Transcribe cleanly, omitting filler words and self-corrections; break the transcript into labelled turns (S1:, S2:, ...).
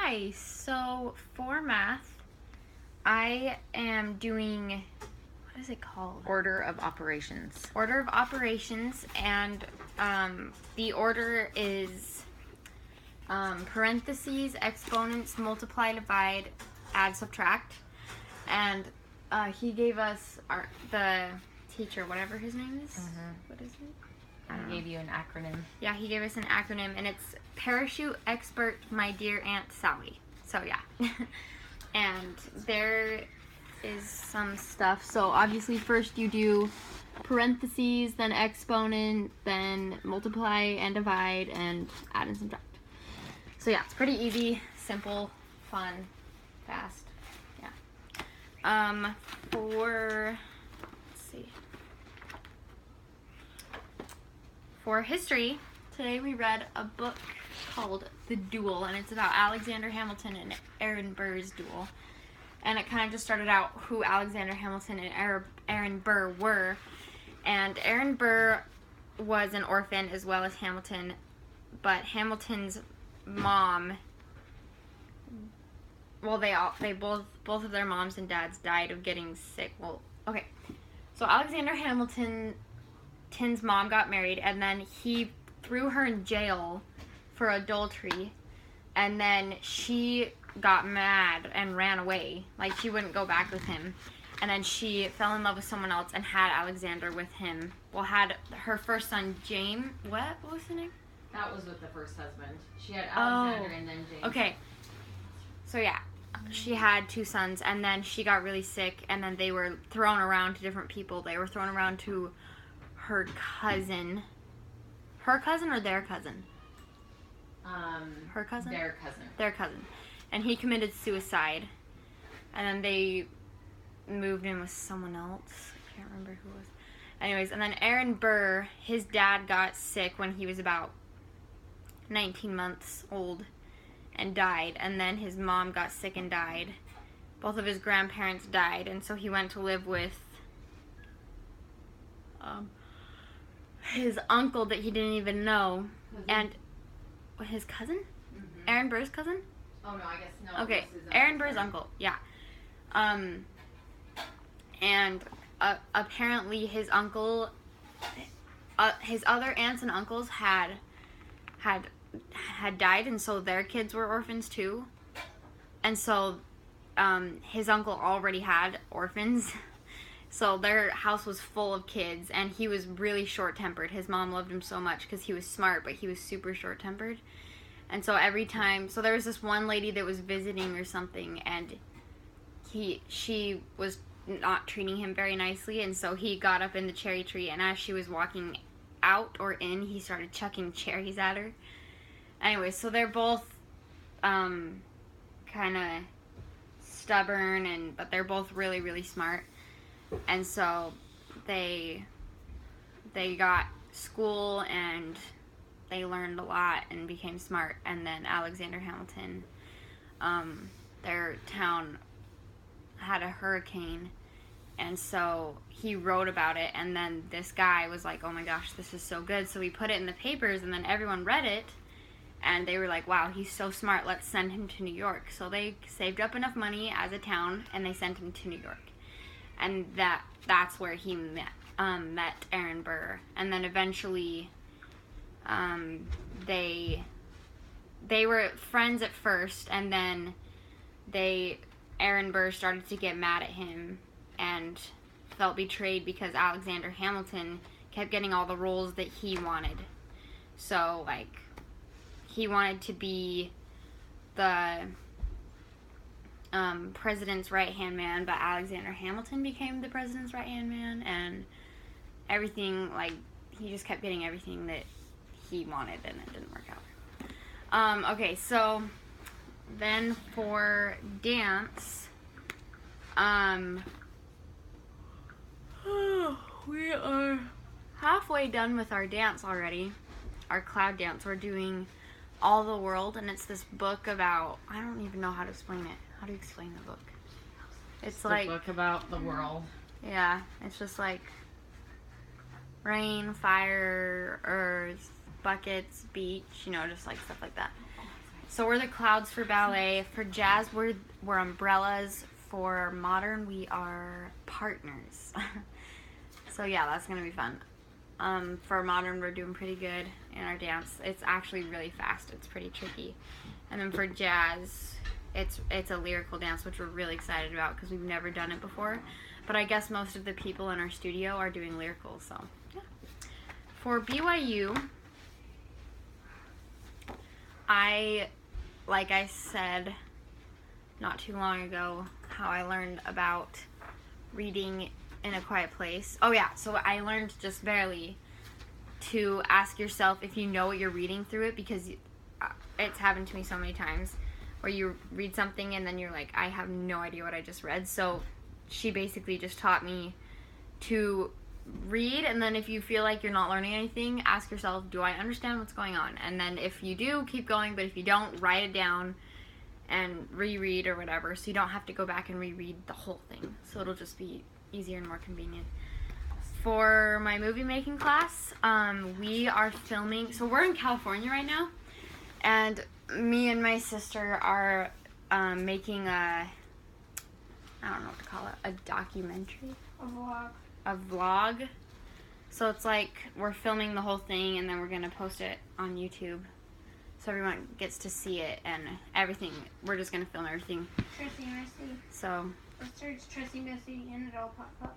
S1: Hi, so for math, I am doing, what is it called?
S2: Order of operations.
S1: Order of operations, and the order is parentheses, exponents, multiply, divide, add, subtract. And he gave us, the teacher, whatever his name is. What is it?
S2: I gave you an acronym.
S1: Yeah, he gave us an acronym, and it's Parachute Expert, My Dear Aunt Sally. So, yeah. And there is some stuff. So, obviously, first you do parentheses, then exponent, then multiply and divide, and add and subtract. So, yeah, it's pretty easy, simple, fun, fast. Yeah. For history, today we read a book called The Duel, and it's about Alexander Hamilton and Aaron Burr's duel. And it kind of just started out who Alexander Hamilton and Aaron Burr were. And Aaron Burr was an orphan as well as Hamilton, but Hamilton's mom, well, they both of their moms and dads died of getting sick. Well, okay. So Alexander Hamilton's mom got married, and then he threw her in jail for adultery, and then she got mad and ran away. Like, she wouldn't go back with him. And then she fell in love with someone else and had Alexander with him. Well, had her first son, James. What was his name?
S2: That was with the first husband. She had Alexander and then James.
S1: Okay. So, yeah. She had two sons, and then she got really sick, and then they were thrown around to different people. They were thrown around to her cousin. Her cousin or their cousin? Her cousin?
S2: Their cousin.
S1: Their cousin. And he committed suicide. And then they moved in with someone else. I can't remember who it was. Anyways, and then Aaron Burr, his dad got sick when he was about 19 months old and died. And then his mom got sick and died. Both of his grandparents died. And so he went to live with his uncle that he didn't even know. And his cousin?
S2: Mm-hmm.
S1: Aaron Burr's cousin?
S2: Oh, no, I guess no.
S1: Okay, Aaron Burr's uncle, yeah. And apparently his uncle, his other aunts and uncles had died, and so their kids were orphans too. And so his uncle already had orphans. So their house was full of kids, and he was really short-tempered. His mom loved him so much because he was smart, but he was super short-tempered. And so every time, so there was this one lady that was visiting or something, and she was not treating him very nicely, and so he got up in the cherry tree, and as she was walking out or in, he started chucking cherries at her. Anyway, so they're both kind of stubborn, but they're both really, really smart. And so they got school, and they learned a lot and became smart. And then Alexander Hamilton, their town had a hurricane, and so he wrote about it, and then this guy was like, oh my gosh, this is so good. So he put it in the papers, and then everyone read it, and they were like, wow, he's so smart, let's send him to New York. So they saved up enough money as a town, and they sent him to New York. And that's where he met Aaron Burr. And then eventually they were friends at first, and then Aaron Burr started to get mad at him and felt betrayed because Alexander Hamilton kept getting all the roles that he wanted. So, like, he wanted to be the president's right-hand man, but Alexander Hamilton became the president's right-hand man, and everything, like, he just kept getting everything that he wanted, and it didn't work out. Okay, so then for dance, we are halfway done with our dance already, our cloud dance. We're doing All the World, and it's this book about, I don't even know how to explain it. How do you explain the book? It's like
S2: a book about the world.
S1: Yeah, it's just like rain, fire, earth, buckets, beach, just like stuff like that. So we're the clouds for ballet. For jazz, we're umbrellas. For modern, we are partners. So yeah, that's gonna be fun. For modern, we're doing pretty good in our dance. It's actually really fast. It's pretty tricky. And then for jazz, it's a lyrical dance, which we're really excited about because we've never done it before. But I guess most of the people in our studio are doing lyrical, so yeah. For BYU, like I said not too long ago, how I learned about reading in a quiet place. Oh yeah, so I learned just barely to ask yourself if you know what you're reading through it, because it's happened to me so many times where you read something and then you're like, I have no idea what I just read. So she basically just taught me to read, and then if you feel like you're not learning anything, ask yourself, do I understand what's going on? And then if you do, keep going, but if you don't, write it down and reread or whatever, so you don't have to go back and reread the whole thing. So it'll just be easier and more convenient. For my movie making class, we are filming, so we're in California right now, and me and my sister are making I don't know what to call it, a documentary? A vlog. So it's like we're filming the whole thing and then we're going to post it on YouTube so everyone gets to see it and everything. We're just going to film everything.
S3: Trusty Mercy.
S1: So.
S3: Search Trusty Mercy and it'll pop up.